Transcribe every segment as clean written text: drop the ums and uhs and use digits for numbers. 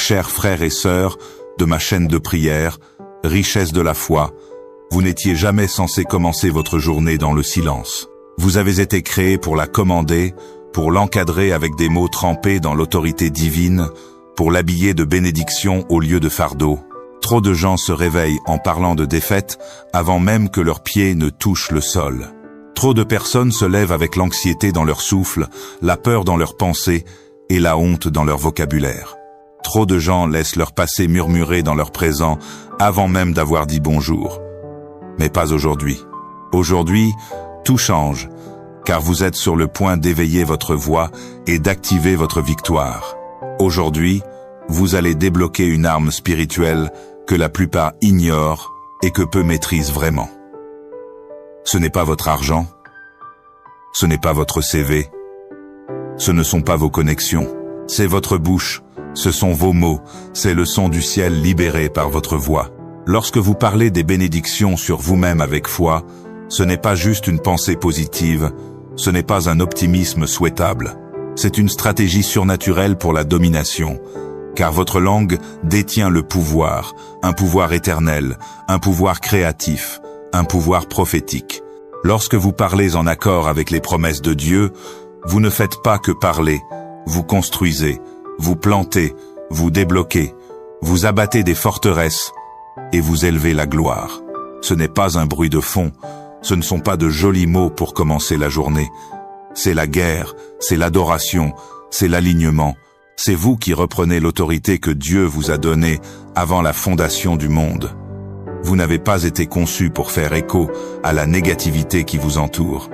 chers frères et sœurs de ma chaîne de prière, richesse de la foi, vous n'étiez jamais censés commencer votre journée dans le silence. Vous avez été créés pour la commander, pour l'encadrer avec des mots trempés dans l'autorité divine, pour l'habiller de bénédiction au lieu de fardeau. Trop de gens se réveillent en parlant de défaite avant même que leurs pieds ne touchent le sol. Trop de personnes se lèvent avec l'anxiété dans leur souffle, la peur dans leurs pensées et la honte dans leur vocabulaire. Trop de gens laissent leur passé murmurer dans leur présent avant même d'avoir dit bonjour. Mais pas aujourd'hui. Aujourd'hui, tout change, car vous êtes sur le point d'éveiller votre voix et d'activer votre victoire. Aujourd'hui, vous allez débloquer une arme spirituelle que la plupart ignorent et que peu maîtrisent vraiment. Ce n'est pas votre argent, ce n'est pas votre CV, ce ne sont pas vos connexions, c'est votre bouche, ce sont vos mots, c'est le son du ciel libéré par votre voix. Lorsque vous parlez des bénédictions sur vous-même avec foi, ce n'est pas juste une pensée positive, ce n'est pas un optimisme souhaitable. C'est une stratégie surnaturelle pour la domination, car votre langue détient le pouvoir, un pouvoir éternel, un pouvoir créatif, un pouvoir prophétique. Lorsque vous parlez en accord avec les promesses de Dieu, vous ne faites pas que parler, vous construisez, vous plantez, vous débloquez, vous abattez des forteresses et vous élevez la gloire. Ce n'est pas un bruit de fond, ce ne sont pas de jolis mots pour commencer la journée. C'est la guerre, c'est l'adoration, c'est l'alignement. C'est vous qui reprenez l'autorité que Dieu vous a donnée avant la fondation du monde. Vous n'avez pas été conçu pour faire écho à la négativité qui vous entoure.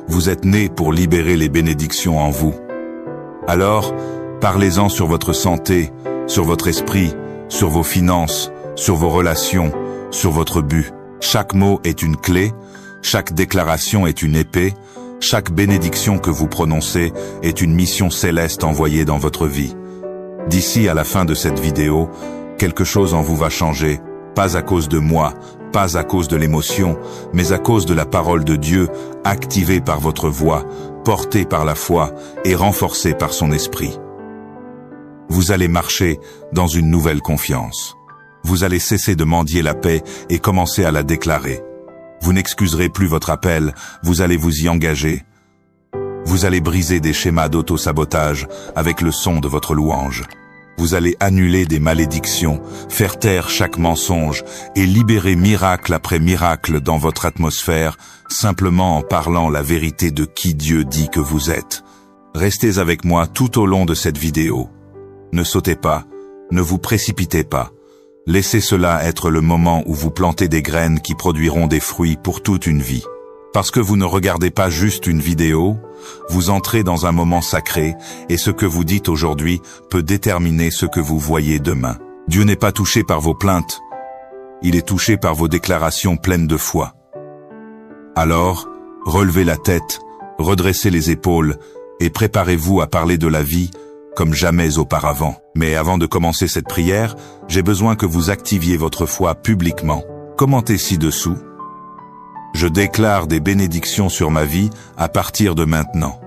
Vous êtes né pour libérer les bénédictions en vous. Alors, parlez-en sur votre santé, sur votre esprit, sur vos finances, sur vos relations, sur votre but. Chaque mot est une clé, chaque déclaration est une épée, chaque bénédiction que vous prononcez est une mission céleste envoyée dans votre vie. D'ici à la fin de cette vidéo, quelque chose en vous va changer, pas à cause de moi, pas à cause de l'émotion, mais à cause de la parole de Dieu, activée par votre voix, portée par la foi et renforcée par son esprit. Vous allez marcher dans une nouvelle confiance. Vous allez cesser de mendier la paix et commencer à la déclarer. Vous n'excuserez plus votre appel, vous allez vous y engager. Vous allez briser des schémas d'auto-sabotage avec le son de votre louange. Vous allez annuler des malédictions, faire taire chaque mensonge et libérer miracle après miracle dans votre atmosphère, simplement en parlant la vérité de qui Dieu dit que vous êtes. Restez avec moi tout au long de cette vidéo. Ne sautez pas, ne vous précipitez pas. Laissez cela être le moment où vous plantez des graines qui produiront des fruits pour toute une vie. Parce que vous ne regardez pas juste une vidéo, vous entrez dans un moment sacré et ce que vous dites aujourd'hui peut déterminer ce que vous voyez demain. Dieu n'est pas touché par vos plaintes, il est touché par vos déclarations pleines de foi. Alors, relevez la tête, redressez les épaules et préparez-vous à parler de la vie comme jamais auparavant. Mais avant de commencer cette prière, j'ai besoin que vous activiez votre foi publiquement. Commentez ci-dessous. Je déclare des bénédictions sur ma vie à partir de maintenant.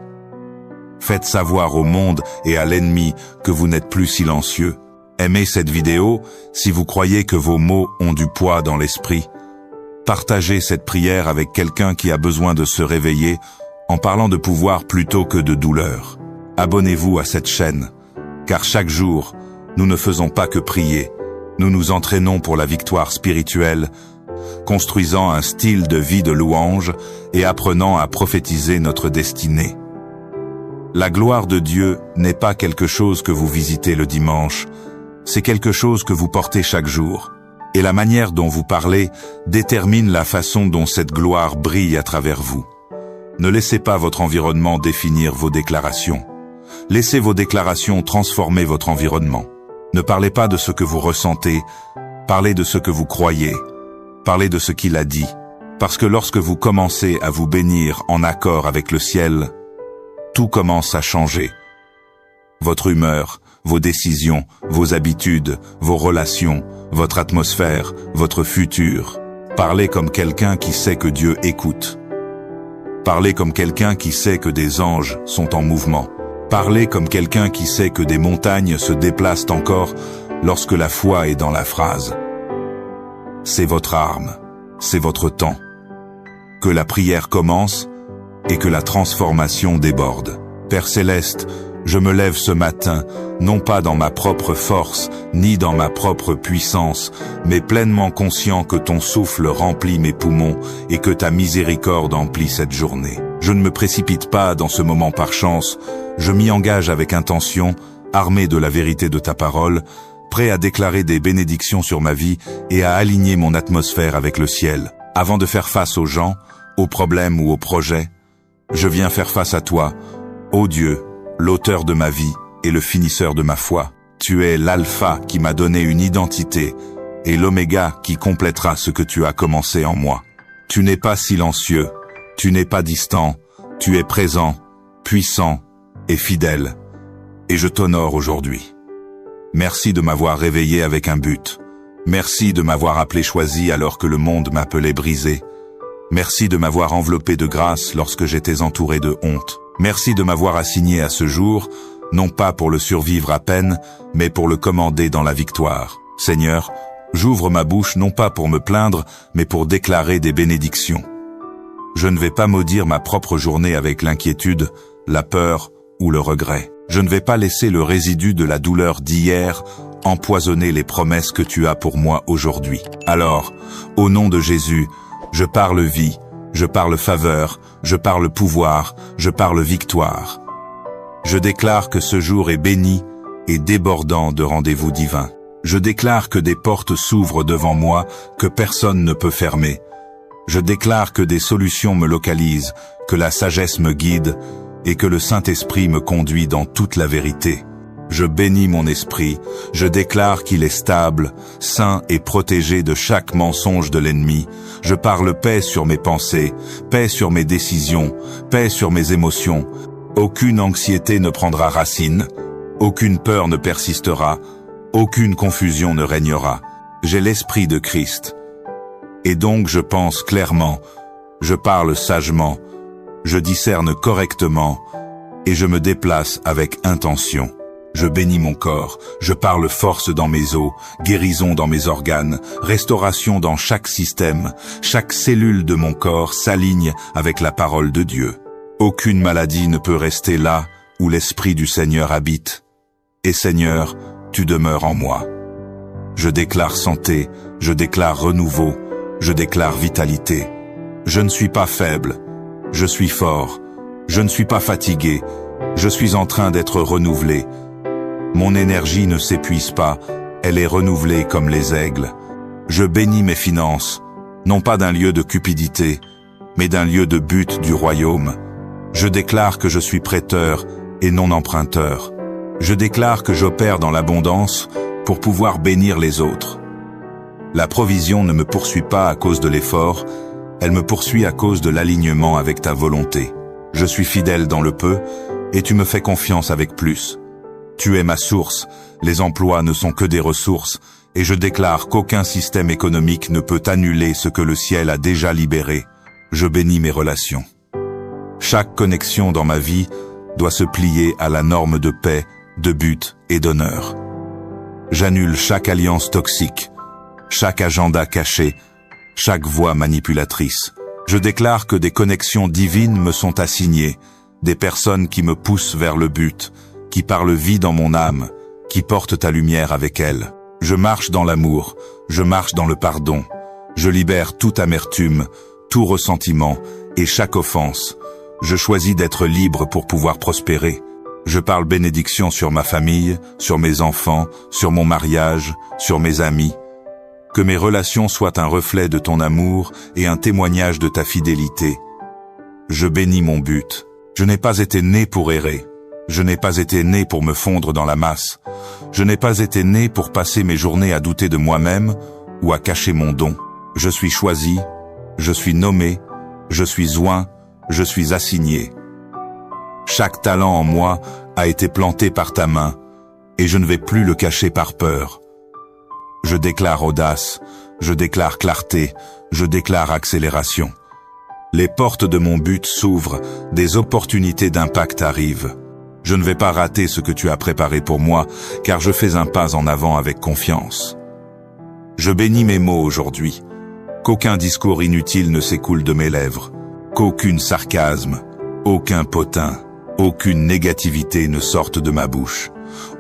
Faites savoir au monde et à l'ennemi que vous n'êtes plus silencieux. Aimez cette vidéo si vous croyez que vos mots ont du poids dans l'esprit. Partagez cette prière avec quelqu'un qui a besoin de se réveiller en parlant de pouvoir plutôt que de douleur. Abonnez-vous à cette chaîne, car chaque jour, nous ne faisons pas que prier, nous nous entraînons pour la victoire spirituelle, construisant un style de vie de louange et apprenant à prophétiser notre destinée. La gloire de Dieu n'est pas quelque chose que vous visitez le dimanche, c'est quelque chose que vous portez chaque jour. Et la manière dont vous parlez détermine la façon dont cette gloire brille à travers vous. Ne laissez pas votre environnement définir vos déclarations. Laissez vos déclarations transformer votre environnement. Ne parlez pas de ce que vous ressentez, parlez de ce que vous croyez, parlez de ce qu'il a dit. Parce que lorsque vous commencez à vous bénir en accord avec le ciel, tout commence à changer. Votre humeur, vos décisions, vos habitudes, vos relations, votre atmosphère, votre futur. Parlez comme quelqu'un qui sait que Dieu écoute. Parlez comme quelqu'un qui sait que des anges sont en mouvement. Parlez comme quelqu'un qui sait que des montagnes se déplacent encore lorsque la foi est dans la phrase. C'est votre arme, c'est votre temps. Que la prière commence et que la transformation déborde. Père Céleste, je me lève ce matin, non pas dans ma propre force, ni dans ma propre puissance, mais pleinement conscient que ton souffle remplit mes poumons et que ta miséricorde emplit cette journée. Je ne me précipite pas dans ce moment par chance, je m'y engage avec intention, armé de la vérité de ta parole, prêt à déclarer des bénédictions sur ma vie et à aligner mon atmosphère avec le ciel. Avant de faire face aux gens, aux problèmes ou aux projets, je viens faire face à toi, ô Dieu, l'auteur de ma vie et le finisseur de ma foi. Tu es l'alpha qui m'a donné une identité et l'oméga qui complétera ce que tu as commencé en moi. Tu n'es pas silencieux, tu n'es pas distant, tu es présent, puissant et fidèle. Et je t'honore aujourd'hui. Merci de m'avoir réveillé avec un but. Merci de m'avoir appelé choisi alors que le monde m'appelait brisé. Merci de m'avoir enveloppé de grâce lorsque j'étais entouré de honte. Merci de m'avoir assigné à ce jour, non pas pour le survivre à peine, mais pour le commander dans la victoire. Seigneur, j'ouvre ma bouche non pas pour me plaindre, mais pour déclarer des bénédictions. Je ne vais pas maudire ma propre journée avec l'inquiétude, la peur ou le regret. Je ne vais pas laisser le résidu de la douleur d'hier empoisonner les promesses que tu as pour moi aujourd'hui. Alors, au nom de Jésus, je parle vie, je parle faveur, je parle pouvoir, je parle victoire. Je déclare que ce jour est béni et débordant de rendez-vous divins. Je déclare que des portes s'ouvrent devant moi que personne ne peut fermer. Je déclare que des solutions me localisent, que la sagesse me guide et que le Saint-Esprit me conduit dans toute la vérité. Je bénis mon esprit, je déclare qu'il est stable, sain et protégé de chaque mensonge de l'ennemi. Je parle paix sur mes pensées, paix sur mes décisions, paix sur mes émotions. Aucune anxiété ne prendra racine, aucune peur ne persistera, aucune confusion ne régnera. J'ai l'esprit de Christ. Et donc je pense clairement, je parle sagement, je discerne correctement et je me déplace avec intention. Je bénis mon corps, je parle force dans mes os, guérison dans mes organes, restauration dans chaque système, chaque cellule de mon corps s'aligne avec la parole de Dieu. Aucune maladie ne peut rester là où l'Esprit du Seigneur habite. Et Seigneur, tu demeures en moi. Je déclare santé, je déclare renouveau, je déclare vitalité. Je ne suis pas faible, je suis fort, je ne suis pas fatigué, je suis en train d'être renouvelé. Mon énergie ne s'épuise pas, elle est renouvelée comme les aigles. Je bénis mes finances, non pas d'un lieu de cupidité, mais d'un lieu de but du royaume. Je déclare que je suis prêteur et non emprunteur. Je déclare que j'opère dans l'abondance pour pouvoir bénir les autres. La provision ne me poursuit pas à cause de l'effort, elle me poursuit à cause de l'alignement avec ta volonté. Je suis fidèle dans le peu et tu me fais confiance avec plus. Tu es ma source, les emplois ne sont que des ressources, et je déclare qu'aucun système économique ne peut annuler ce que le ciel a déjà libéré. Je bénis mes relations. Chaque connexion dans ma vie doit se plier à la norme de paix, de but et d'honneur. J'annule chaque alliance toxique, chaque agenda caché, chaque voie manipulatrice. Je déclare que des connexions divines me sont assignées, des personnes qui me poussent vers le but, qui parlent vie dans mon âme, qui portent ta lumière avec elle. Je marche dans l'amour, je marche dans le pardon. Je libère toute amertume, tout ressentiment et chaque offense. Je choisis d'être libre pour pouvoir prospérer. Je parle bénédiction sur ma famille, sur mes enfants, sur mon mariage, sur mes amis. Que mes relations soient un reflet de ton amour et un témoignage de ta fidélité. Je bénis mon but. Je n'ai pas été né pour errer. Je n'ai pas été né pour me fondre dans la masse. Je n'ai pas été né pour passer mes journées à douter de moi-même ou à cacher mon don. Je suis choisi, je suis nommé, je suis oint, je suis assigné. Chaque talent en moi a été planté par ta main et je ne vais plus le cacher par peur. Je déclare audace, je déclare clarté, je déclare accélération. Les portes de mon but s'ouvrent, des opportunités d'impact arrivent. Je ne vais pas rater ce que tu as préparé pour moi, car je fais un pas en avant avec confiance. Je bénis mes mots aujourd'hui, qu'aucun discours inutile ne s'écoule de mes lèvres, qu'aucune sarcasme, aucun potin, aucune négativité ne sorte de ma bouche.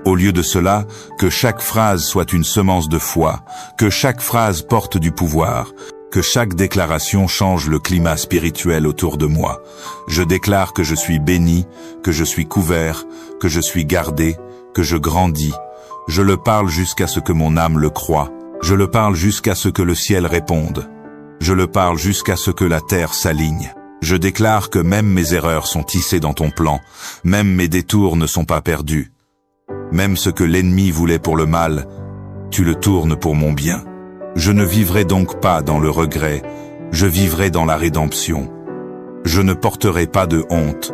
Au lieu de cela, que chaque phrase soit une semence de foi, que chaque phrase porte du pouvoir, que chaque déclaration change le climat spirituel autour de moi. Je déclare que je suis béni, que je suis couvert, que je suis gardé, que je grandis. Je le parle jusqu'à ce que mon âme le croie. Je le parle jusqu'à ce que le ciel réponde. Je le parle jusqu'à ce que la terre s'aligne. Je déclare que même mes erreurs sont tissées dans ton plan, même mes détours ne sont pas perdus. Même ce que l'ennemi voulait pour le mal, tu le tournes pour mon bien. Je ne vivrai donc pas dans le regret, je vivrai dans la rédemption. Je ne porterai pas de honte,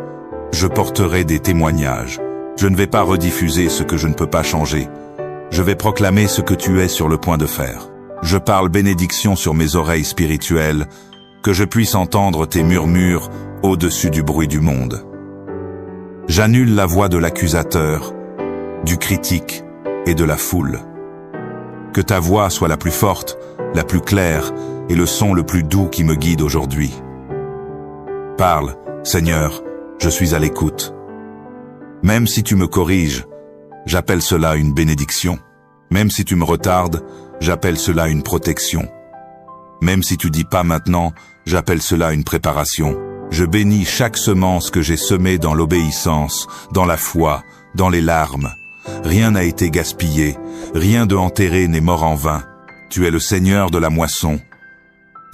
je porterai des témoignages. Je ne vais pas rediffuser ce que je ne peux pas changer. Je vais proclamer ce que tu es sur le point de faire. Je parle bénédiction sur mes oreilles spirituelles, que je puisse entendre tes murmures au-dessus du bruit du monde. J'annule la voix de l'accusateur, du critique et de la foule. Que ta voix soit la plus forte, la plus claire et le son le plus doux qui me guide aujourd'hui. Parle, Seigneur, je suis à l'écoute. Même si tu me corriges, j'appelle cela une bénédiction. Même si tu me retardes, j'appelle cela une protection. Même si tu dis pas maintenant, j'appelle cela une préparation. Je bénis chaque semence que j'ai semée dans l'obéissance, dans la foi, dans les larmes. Rien n'a été gaspillé, rien de enterré n'est mort en vain. Tu es le Seigneur de la moisson.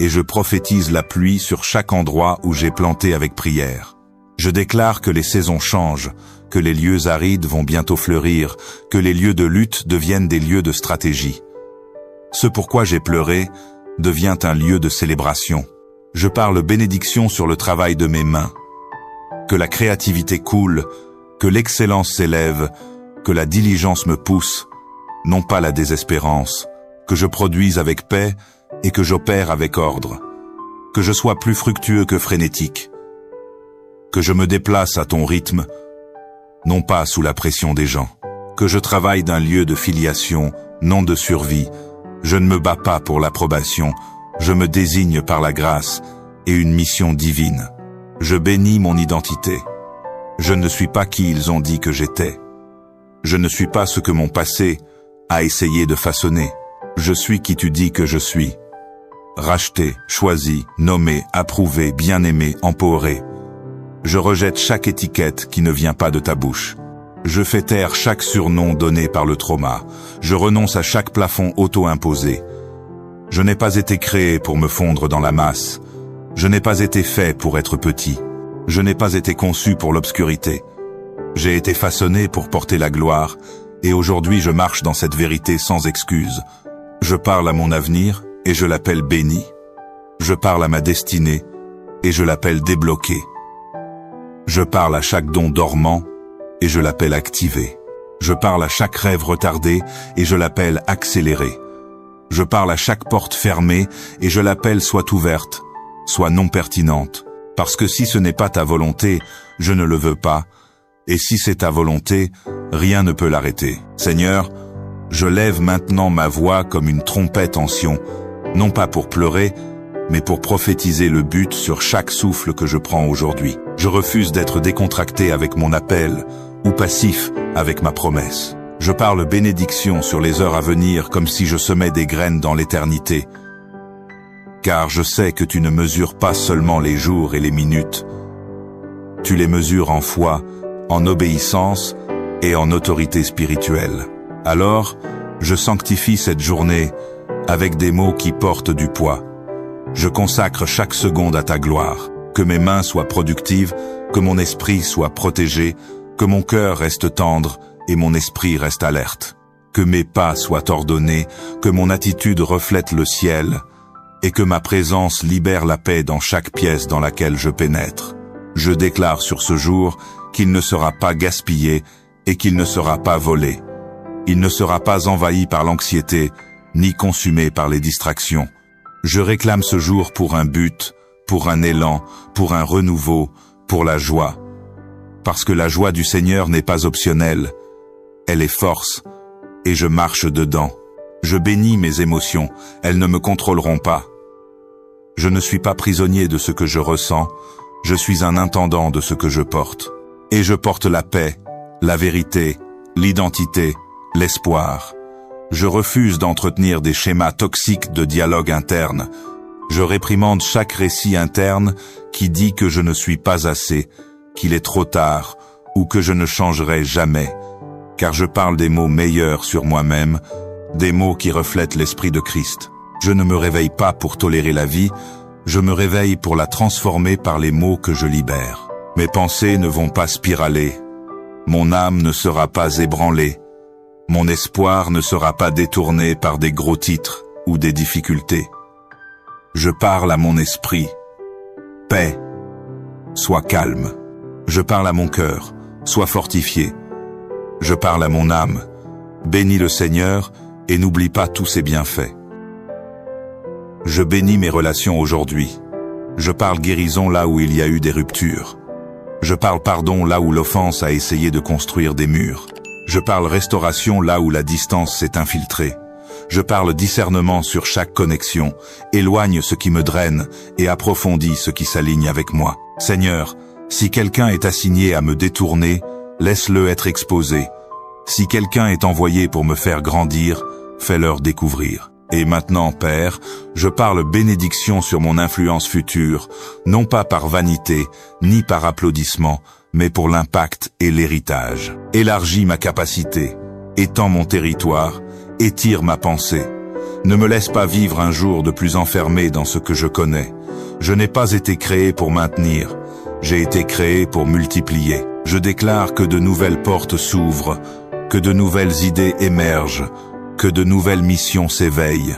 Et je prophétise la pluie sur chaque endroit où j'ai planté avec prière. Je déclare que les saisons changent, que les lieux arides vont bientôt fleurir, que les lieux de lutte deviennent des lieux de stratégie. Ce pourquoi j'ai pleuré devient un lieu de célébration. Je parle bénédiction sur le travail de mes mains. Que la créativité coule, que l'excellence s'élève, que la diligence me pousse, non pas la désespérance, que je produise avec paix et que j'opère avec ordre, que je sois plus fructueux que frénétique, que je me déplace à ton rythme, non pas sous la pression des gens, que je travaille d'un lieu de filiation, non de survie, je ne me bats pas pour l'approbation, je me désigne par la grâce et une mission divine. Je bénis mon identité. Je ne suis pas qui ils ont dit que j'étais. Je ne suis pas ce que mon passé a essayé de façonner. Je suis qui tu dis que je suis. Racheté, choisi, nommé, approuvé, bien-aimé, empouré. Je rejette chaque étiquette qui ne vient pas de ta bouche. Je fais taire chaque surnom donné par le trauma. Je renonce à chaque plafond auto-imposé. Je n'ai pas été créé pour me fondre dans la masse. Je n'ai pas été fait pour être petit. Je n'ai pas été conçu pour l'obscurité. J'ai été façonné pour porter la gloire, et aujourd'hui je marche dans cette vérité sans excuse. Je parle à mon avenir, et je l'appelle béni. Je parle à ma destinée, et je l'appelle débloqué. Je parle à chaque don dormant, et je l'appelle activé. Je parle à chaque rêve retardé, et je l'appelle accéléré. Je parle à chaque porte fermée, et je l'appelle soit ouverte, soit non pertinente. Parce que si ce n'est pas ta volonté, je ne le veux pas, et si c'est ta volonté, rien ne peut l'arrêter. Seigneur, je lève maintenant ma voix comme une trompette en Sion, non pas pour pleurer, mais pour prophétiser le but sur chaque souffle que je prends aujourd'hui. Je refuse d'être décontracté avec mon appel, ou passif avec ma promesse. Je parle bénédiction sur les heures à venir comme si je semais des graines dans l'éternité. Car je sais que tu ne mesures pas seulement les jours et les minutes. Tu les mesures en foi, en obéissance et en autorité spirituelle. Alors, je sanctifie cette journée avec des mots qui portent du poids. Je consacre chaque seconde à ta gloire. Que mes mains soient productives, que mon esprit soit protégé, que mon cœur reste tendre et mon esprit reste alerte. Que mes pas soient ordonnés, que mon attitude reflète le ciel et que ma présence libère la paix dans chaque pièce dans laquelle je pénètre. Je déclare sur ce jour qu'il ne sera pas gaspillé et qu'il ne sera pas volé. Il ne sera pas envahi par l'anxiété, ni consumé par les distractions. Je réclame ce jour pour un but, pour un élan, pour un renouveau, pour la joie. parce que la joie du Seigneur n'est pas optionnelle. Elle est force, et je marche dedans. Je bénis mes émotions, elles ne me contrôleront pas. Je ne suis pas prisonnier de ce que je ressens, je suis un intendant de ce que je porte. Et je porte la paix, la vérité, l'identité, l'espoir. Je refuse d'entretenir des schémas toxiques de dialogue interne. Je réprimande chaque récit interne qui dit que je ne suis pas assez, qu'il est trop tard, ou que je ne changerai jamais. Car je parle des mots meilleurs sur moi-même, des mots qui reflètent l'esprit de Christ. Je ne me réveille pas pour tolérer la vie, je me réveille pour la transformer par les mots que je libère. Mes pensées ne vont pas spiraler, mon âme ne sera pas ébranlée, mon espoir ne sera pas détourné par des gros titres ou des difficultés. Je parle à mon esprit. Paix, sois calme. Je parle à mon cœur, sois fortifié. Je parle à mon âme, bénis le Seigneur et n'oublie pas tous ses bienfaits. Je bénis mes relations aujourd'hui. Je parle guérison là où il y a eu des ruptures. Je parle pardon là où l'offense a essayé de construire des murs. Je parle restauration là où la distance s'est infiltrée. Je parle discernement sur chaque connexion, éloigne ce qui me draine et approfondis ce qui s'aligne avec moi. Seigneur, si quelqu'un est assigné à me détourner, laisse-le être exposé. Si quelqu'un est envoyé pour me faire grandir, fais-leur découvrir. Et maintenant, Père, je parle bénédiction sur mon influence future, non pas par vanité, ni par applaudissement, mais pour l'impact et l'héritage. Élargis ma capacité, étends mon territoire, étire ma pensée. Ne me laisse pas vivre un jour de plus enfermé dans ce que je connais. Je n'ai pas été créé pour maintenir, j'ai été créé pour multiplier. Je déclare que de nouvelles portes s'ouvrent, que de nouvelles idées émergent, que de nouvelles missions s'éveillent.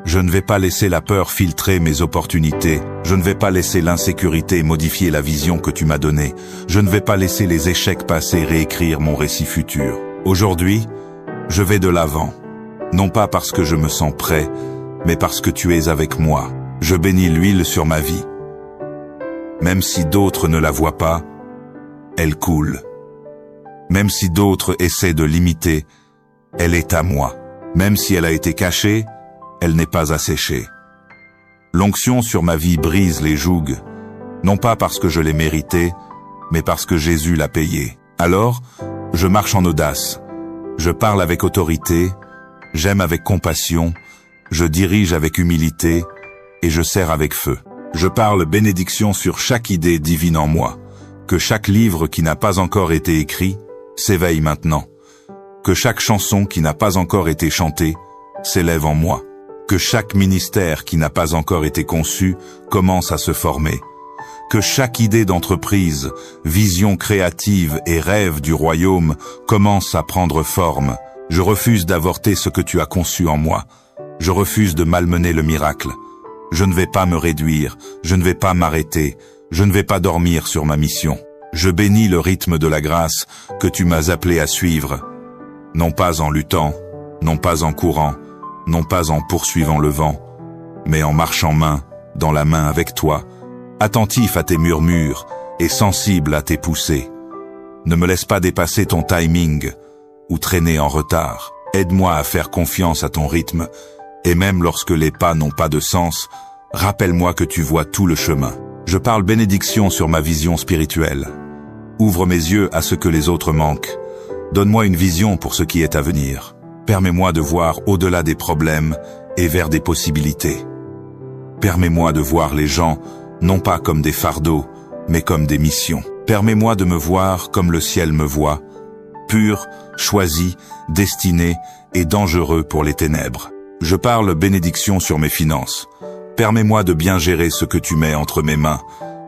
Je ne vais pas laisser la peur filtrer mes opportunités. Je ne vais pas laisser l'insécurité modifier la vision que tu m'as donnée. Je ne vais pas laisser les échecs passés réécrire mon récit futur. Aujourd'hui, je vais de l'avant. Non pas parce que je me sens prêt, mais parce que tu es avec moi. Je bénis l'huile sur ma vie. Même si d'autres ne la voient pas, elle coule. Même si d'autres essaient de l'imiter, elle est à moi. Même si elle a été cachée, elle n'est pas asséchée. L'onction sur ma vie brise les jougs, non pas parce que je l'ai mérité, mais parce que Jésus l'a payé. Alors, je marche en audace, je parle avec autorité, j'aime avec compassion, je dirige avec humilité et je sers avec feu. Je parle bénédiction sur chaque idée divine en moi, que chaque livre qui n'a pas encore été écrit s'éveille maintenant, que chaque chanson qui n'a pas encore été chantée s'élève en moi, que chaque ministère qui n'a pas encore été conçu commence à se former, que chaque idée d'entreprise, vision créative et rêve du royaume commence à prendre forme. Je refuse d'avorter ce que tu as conçu en moi. Je refuse de malmener le miracle. Je ne vais pas me réduire, je ne vais pas m'arrêter, je ne vais pas dormir sur ma mission. Je bénis le rythme de la grâce que tu m'as appelé à suivre, non pas en luttant, non pas en courant, non pas en poursuivant le vent, mais en marchant main dans la main avec toi, attentif à tes murmures et sensible à tes poussées. Ne me laisse pas dépasser ton timing ou traîner en retard. Aide-moi à faire confiance à ton rythme, et même lorsque les pas n'ont pas de sens, rappelle-moi que tu vois tout le chemin. Je parle bénédiction sur ma vision spirituelle. Ouvre mes yeux à ce que les autres manquent. Donne-moi une vision pour ce qui est à venir. Permets-moi de voir au-delà des problèmes et vers des possibilités. Permets-moi de voir les gens non pas comme des fardeaux, mais comme des missions. Permets-moi de me voir comme le ciel me voit, pur, choisi, destiné et dangereux pour les ténèbres. Je parle bénédiction sur mes finances. Permets-moi de bien gérer ce que tu mets entre mes mains,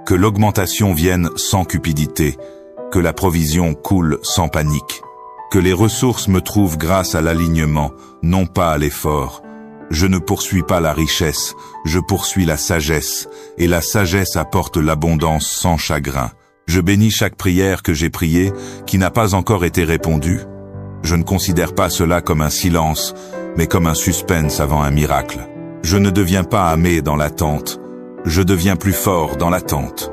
que l'augmentation vienne sans cupidité, que la provision coule sans panique, que les ressources me trouvent grâce à l'alignement, non pas à l'effort. Je ne poursuis pas la richesse, je poursuis la sagesse, et la sagesse apporte l'abondance sans chagrin. Je bénis chaque prière que j'ai priée, qui n'a pas encore été répondue. Je ne considère pas cela comme un silence, mais comme un suspense avant un miracle. Je ne deviens pas amé dans l'attente, je deviens plus fort dans l'attente.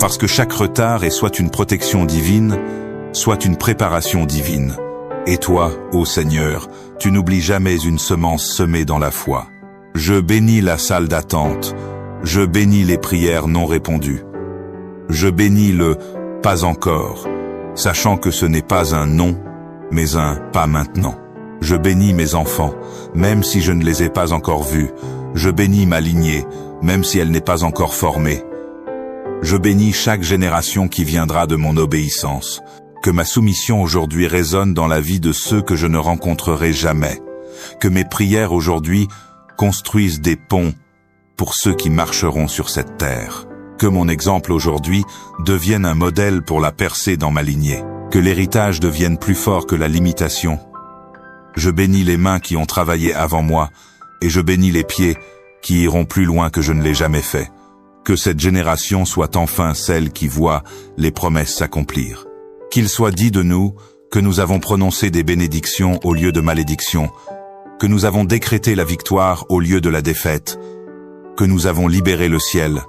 Parce que chaque retard est soit une protection divine, soit une préparation divine. Et toi, ô Seigneur, tu n'oublies jamais une semence semée dans la foi. Je bénis la salle d'attente, je bénis les prières non répondues. Je bénis le « pas encore », sachant que ce n'est pas un non, mais un « pas maintenant ». Je bénis mes enfants, même si je ne les ai pas encore vus. Je bénis ma lignée, même si elle n'est pas encore formée. Je bénis chaque génération qui viendra de mon obéissance. Que ma soumission aujourd'hui résonne dans la vie de ceux que je ne rencontrerai jamais. Que mes prières aujourd'hui construisent des ponts pour ceux qui marcheront sur cette terre. Que mon exemple aujourd'hui devienne un modèle pour la percée dans ma lignée. Que l'héritage devienne plus fort que la limitation. Je bénis les mains qui ont travaillé avant moi, et je bénis les pieds qui iront plus loin que je ne l'ai jamais fait. Que cette génération soit enfin celle qui voit les promesses s'accomplir. Qu'il soit dit de nous que nous avons prononcé des bénédictions au lieu de malédictions, que nous avons décrété la victoire au lieu de la défaite, que nous avons libéré le ciel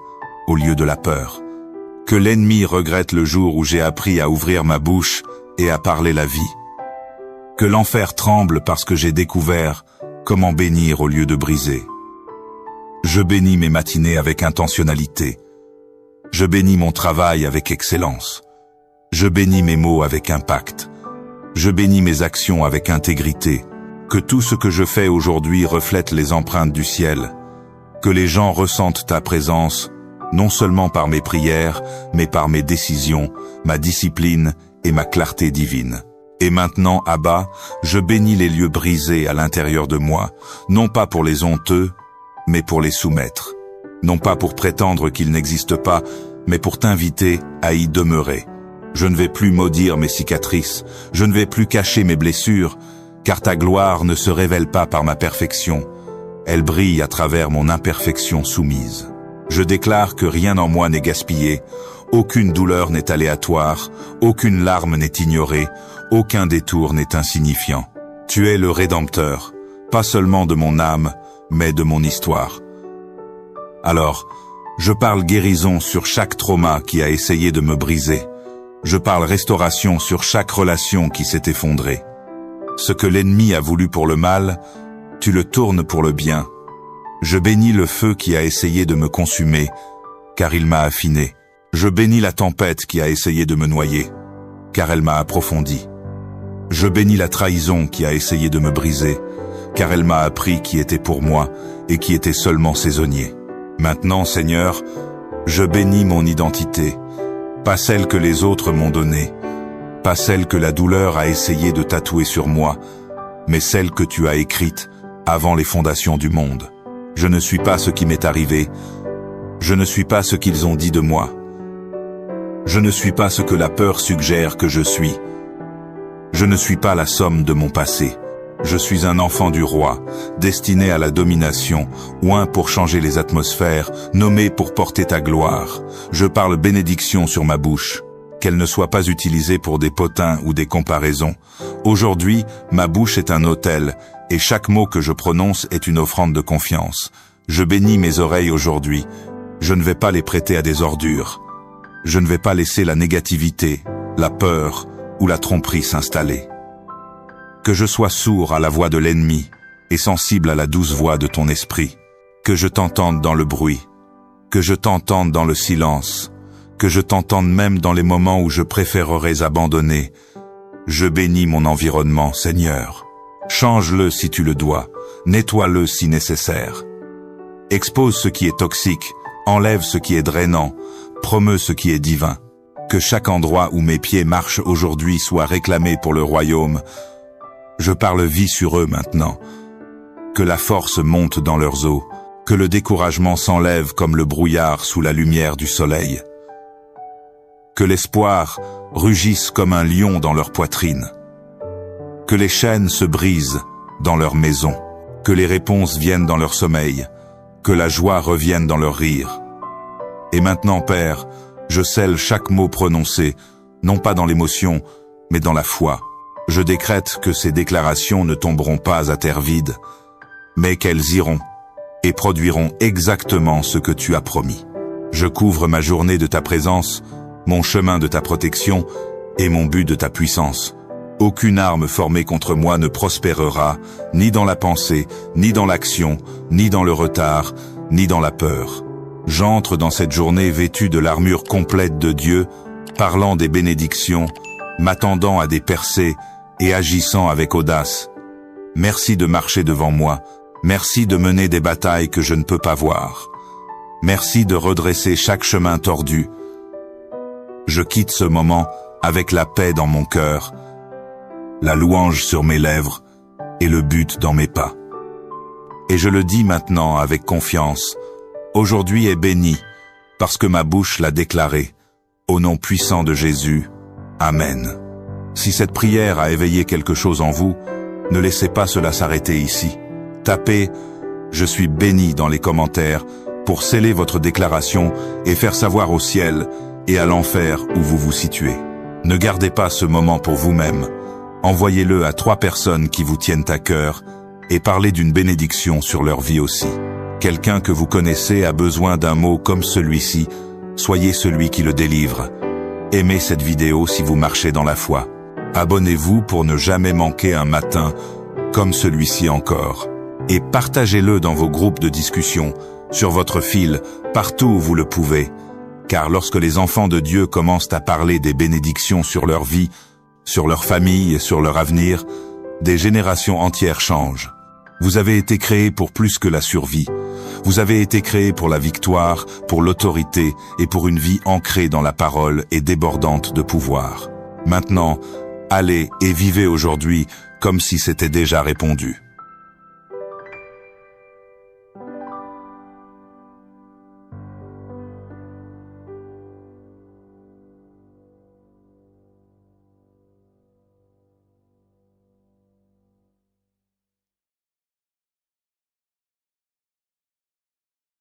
au lieu de la peur. Que l'ennemi regrette le jour où j'ai appris à ouvrir ma bouche et à parler la vie. Que l'enfer tremble parce que j'ai découvert comment bénir au lieu de briser. Je bénis mes matinées avec intentionnalité. Je bénis mon travail avec excellence. Je bénis mes mots avec impact. Je bénis mes actions avec intégrité. Que tout ce que je fais aujourd'hui reflète les empreintes du ciel. Que les gens ressentent ta présence, non seulement par mes prières, mais par mes décisions, ma discipline et ma clarté divine. Et maintenant, Abba, je bénis les lieux brisés à l'intérieur de moi, non pas pour les honteux, mais pour les soumettre. Non pas pour prétendre qu'ils n'existent pas, mais pour t'inviter à y demeurer. Je ne vais plus maudire mes cicatrices, je ne vais plus cacher mes blessures, car ta gloire ne se révèle pas par ma perfection, elle brille à travers mon imperfection soumise. Je déclare que rien en moi n'est gaspillé, aucune douleur n'est aléatoire, aucune larme n'est ignorée, aucun détour n'est insignifiant. Tu es le Rédempteur, pas seulement de mon âme, mais de mon histoire. Alors, je parle guérison sur chaque trauma qui a essayé de me briser. Je parle restauration sur chaque relation qui s'est effondrée. Ce que l'ennemi a voulu pour le mal, tu le tournes pour le bien. Je bénis le feu qui a essayé de me consumer, car il m'a affiné. Je bénis la tempête qui a essayé de me noyer, car elle m'a approfondi. Je bénis la trahison qui a essayé de me briser, car elle m'a appris qui était pour moi et qui était seulement saisonnier. Maintenant, Seigneur, je bénis mon identité, pas celle que les autres m'ont donnée, pas celle que la douleur a essayé de tatouer sur moi, mais celle que tu as écrite avant les fondations du monde. Je ne suis pas ce qui m'est arrivé, je ne suis pas ce qu'ils ont dit de moi. Je ne suis pas ce que la peur suggère que je suis. Je ne suis pas la somme de mon passé. Je suis un enfant du roi, destiné à la domination, oint pour changer les atmosphères, nommé pour porter ta gloire. Je parle bénédiction sur ma bouche, qu'elle ne soit pas utilisée pour des potins ou des comparaisons. Aujourd'hui, ma bouche est un autel, et chaque mot que je prononce est une offrande de confiance. Je bénis mes oreilles aujourd'hui. Je ne vais pas les prêter à des ordures. Je ne vais pas laisser la négativité, la peur ou la tromperie s'installer. Que je sois sourd à la voix de l'ennemi et sensible à la douce voix de ton esprit. Que je t'entende dans le bruit, que je t'entende dans le silence, que je t'entende même dans les moments où je préférerais abandonner. Je bénis mon environnement, Seigneur. Change-le si tu le dois, nettoie-le si nécessaire. Expose ce qui est toxique, enlève ce qui est drainant, promeut ce qui est divin. Que chaque endroit où mes pieds marchent aujourd'hui soit réclamé pour le royaume. Je parle vie sur eux maintenant. Que la force monte dans leurs os, que le découragement s'enlève comme le brouillard sous la lumière du soleil. Que l'espoir rugisse comme un lion dans leur poitrine. Que les chaînes se brisent dans leur maison, que les réponses viennent dans leur sommeil, que la joie revienne dans leur rire. Et maintenant, Père, je scelle chaque mot prononcé, non pas dans l'émotion, mais dans la foi. Je décrète que ces déclarations ne tomberont pas à terre vide, mais qu'elles iront et produiront exactement ce que tu as promis. Je couvre ma journée de ta présence, mon chemin de ta protection et mon but de ta puissance. Aucune arme formée contre moi ne prospérera, ni dans la pensée, ni dans l'action, ni dans le retard, ni dans la peur. J'entre dans cette journée vêtu de l'armure complète de Dieu, parlant des bénédictions, m'attendant à des percées et agissant avec audace. Merci de marcher devant moi, merci de mener des batailles que je ne peux pas voir. Merci de redresser chaque chemin tordu. Je quitte ce moment avec la paix dans mon cœur, la louange sur mes lèvres et le but dans mes pas. Et je le dis maintenant avec confiance, aujourd'hui est béni, parce que ma bouche l'a déclaré, au nom puissant de Jésus. Amen. Si cette prière a éveillé quelque chose en vous, ne laissez pas cela s'arrêter ici. Tapez « Je suis béni » dans les commentaires pour sceller votre déclaration et faire savoir au ciel et à l'enfer où vous vous situez. Ne gardez pas ce moment pour vous-même. Envoyez-le à 3 personnes qui vous tiennent à cœur et parlez d'une bénédiction sur leur vie aussi. Quelqu'un que vous connaissez a besoin d'un mot comme celui-ci. Soyez celui qui le délivre. Aimez cette vidéo si vous marchez dans la foi. Abonnez-vous pour ne jamais manquer un matin comme celui-ci encore. Et partagez-le dans vos groupes de discussion, sur votre fil, partout où vous le pouvez. Car lorsque les enfants de Dieu commencent à parler des bénédictions sur leur vie, sur leur famille et sur leur avenir, des générations entières changent. Vous avez été créés pour plus que la survie. Vous avez été créés pour la victoire, pour l'autorité et pour une vie ancrée dans la parole et débordante de pouvoir. Maintenant, allez et vivez aujourd'hui comme si c'était déjà répondu.